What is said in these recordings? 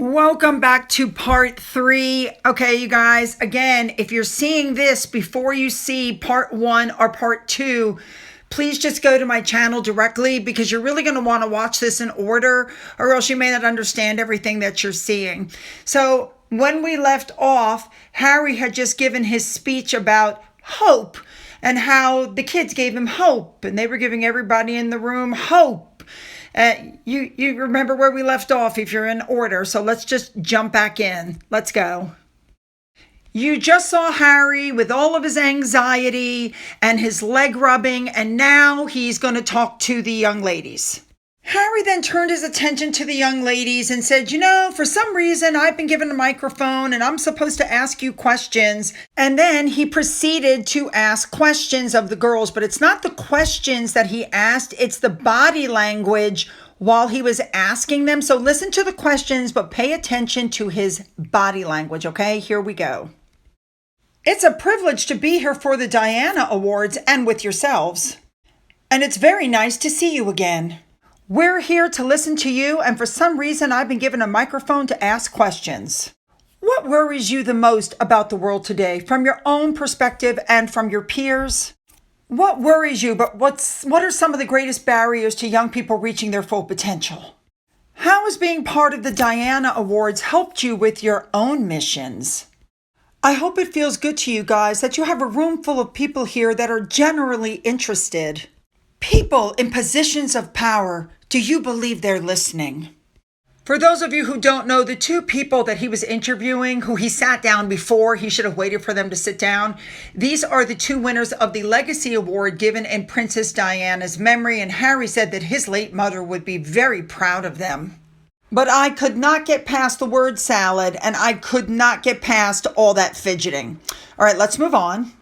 Welcome back to part 3. Okay, you guys, again, if you're seeing this before you see part 1 or part 2, please just go to my channel directly because you're really going to want to watch this in order or else you may not understand everything that you're seeing. So when we left off, Harry had just given his speech about hope and how the kids gave him hope and they were giving everybody in the room hope. You remember where we left off if you're in order, so let's just jump back in. Let's go. You just saw Harry with all of his anxiety and his leg rubbing, and now he's going to talk to the young ladies. Harry then turned his attention to the young ladies and said, for some reason I've been given a microphone and I'm supposed to ask you questions. And then he proceeded to ask questions of the girls, but it's not the questions that he asked, it's the body language while he was asking them. So listen to the questions, but pay attention to his body language, okay? Here we go. It's a privilege to be here for the Diana Awards and with yourselves. And it's very nice to see you again. We're here to listen to you, and for some reason, I've been given a microphone to ask questions. What worries you the most about the world today, from your own perspective and from your peers? What worries you, but what are some of the greatest barriers to young people reaching their full potential? How has being part of the Diana Awards helped you with your own missions? I hope it feels good to you guys that you have a room full of people here that are generally interested. People in positions of power, do you believe they're listening? For those of you who don't know, the two people that he was interviewing, who he sat down before, he should have waited for them to sit down. These are the two winners of the Legacy Award given in Princess Diana's memory, and Harry said that his late mother would be very proud of them. But I could not get past the word salad, and I could not get past all that fidgeting. All right, let's move on.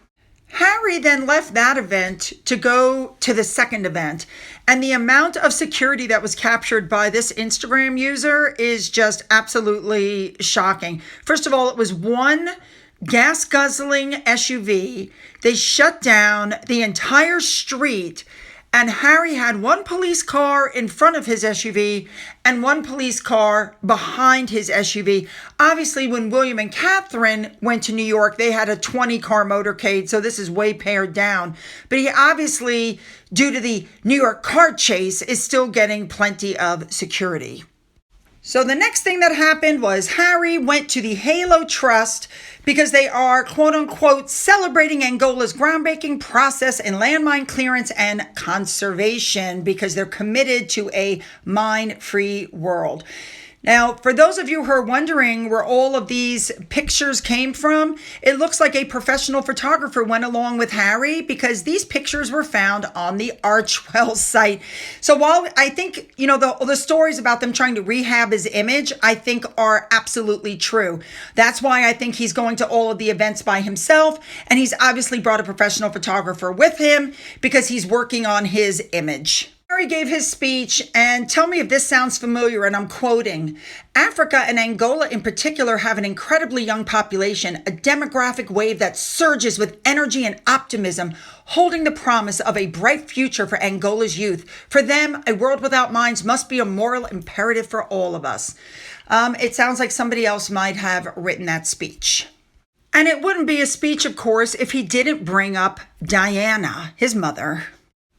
Harry then left that event to go to the second event, and the amount of security that was captured by this Instagram user is just absolutely shocking. First of all, it was one gas-guzzling SUV. They shut down the entire street, and Harry had one police car in front of his SUV and one police car behind his SUV. Obviously, when William and Catherine went to New York, they had a 20-car motorcade, so this is way pared down. But he obviously, due to the New York car chase, is still getting plenty of security. So the next thing that happened was Harry went to the Halo Trust because they are, quote unquote, celebrating Angola's groundbreaking process in landmine clearance and conservation because they're committed to a mine-free world. Now, for those of you who are wondering where all of these pictures came from, it looks like a professional photographer went along with Harry because these pictures were found on the Archwell site. So while I think, the stories about them trying to rehab his image, I think are absolutely true. That's why I think he's going to all of the events by himself. And he's obviously brought a professional photographer with him because he's working on his image. Harry gave his speech, and tell me if this sounds familiar, and I'm quoting, Africa and Angola in particular have an incredibly young population, a demographic wave that surges with energy and optimism, holding the promise of a bright future for Angola's youth. For them, a world without mines must be a moral imperative for all of us. It sounds like somebody else might have written that speech. And it wouldn't be a speech, of course, if he didn't bring up Diana, his mother.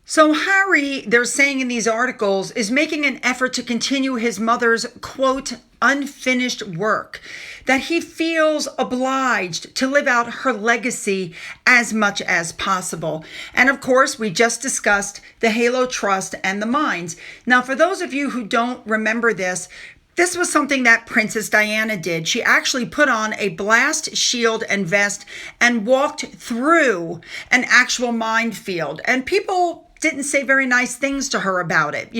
So Harry, they're saying in these articles, is making an effort to continue his mother's, quote, unfinished work, that he feels obliged to live out her legacy as much as possible. And of course, we just discussed the Halo Trust and the mines. Now, for those of you who don't remember this was something that Princess Diana did. She actually put on a blast shield and vest and walked through an actual minefield. And people didn't say very nice things to her about it.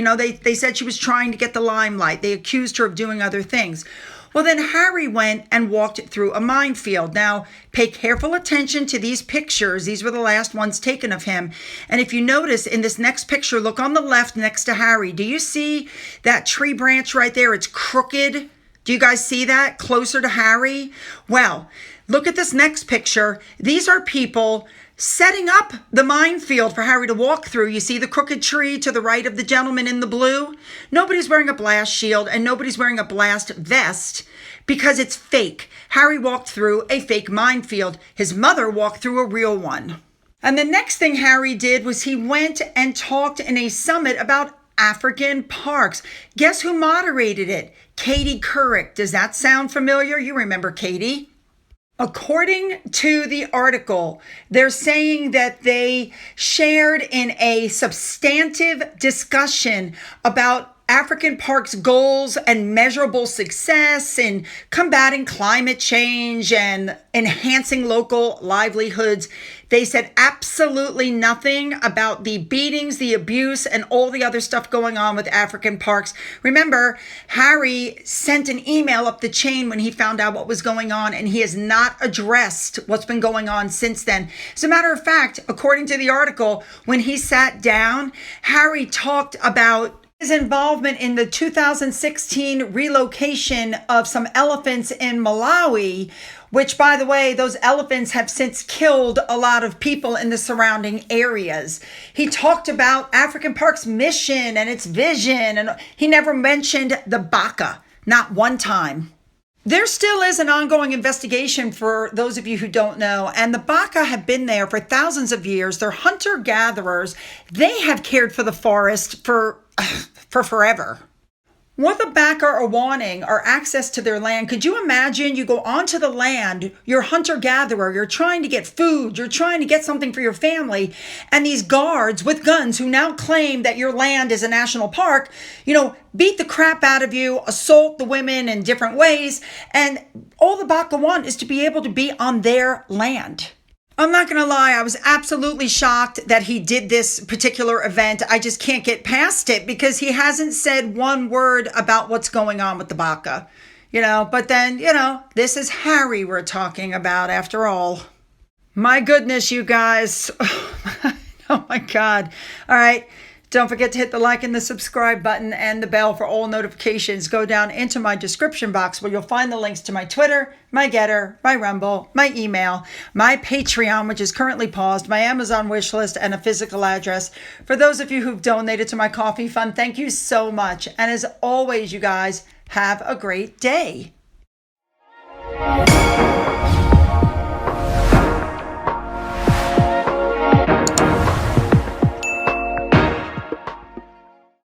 They said she was trying to get the limelight. They accused her of doing other things. Well, then Harry went and walked through a minefield. Now, pay careful attention to these pictures. These were the last ones taken of him. And if you notice in this next picture, look on the left next to Harry. Do you see that tree branch right there? It's crooked. Do you guys see that closer to Harry? Well, look at this next picture. These are people setting up the minefield for Harry to walk through. You see the crooked tree to the right of the gentleman in the blue? Nobody's wearing a blast shield and nobody's wearing a blast vest because it's fake. Harry walked through a fake minefield. His mother walked through a real one. And the next thing Harry did was he went and talked in a summit about African parks. Guess who moderated it? Katie Couric. Does that sound familiar? You remember Katie? According to the article, they're saying that they shared in a substantive discussion about African parks' goals and measurable success in combating climate change and enhancing local livelihoods. They said absolutely nothing about the beatings, the abuse, and all the other stuff going on with African parks. Remember, Harry sent an email up the chain when he found out what was going on, and he has not addressed what's been going on since then. As a matter of fact, according to the article, when he sat down, Harry talked about his involvement in the 2016 relocation of some elephants in Malawi, which, by the way, those elephants have since killed a lot of people in the surrounding areas. He talked about African Park's mission and its vision, and he never mentioned the baka, not one time. There still is an ongoing investigation for those of you who don't know, and the baka have been there for thousands of years. They're hunter-gatherers. They have cared for the forest for forever. What the baka are wanting are access to their land. Could you imagine you go onto the land, you're hunter-gatherer, you're trying to get food, you're trying to get something for your family, and these guards with guns who now claim that your land is a national park, beat the crap out of you, assault the women in different ways, and all the baka want is to be able to be on their land. I'm not going to lie, I was absolutely shocked that he did this particular event. I just can't get past it because he hasn't said one word about what's going on with the baka. But then, this is Harry we're talking about after all. My goodness, you guys. Oh my God. All right. Don't forget to hit the like and the subscribe button and the bell for all notifications. Go down into my description box where you'll find the links to my Twitter, my Gettr, my Rumble, my email, my Patreon, which is currently paused, my Amazon wish list, and a physical address. For those of you who've donated to my coffee fund, thank you so much. And as always, you guys, have a great day.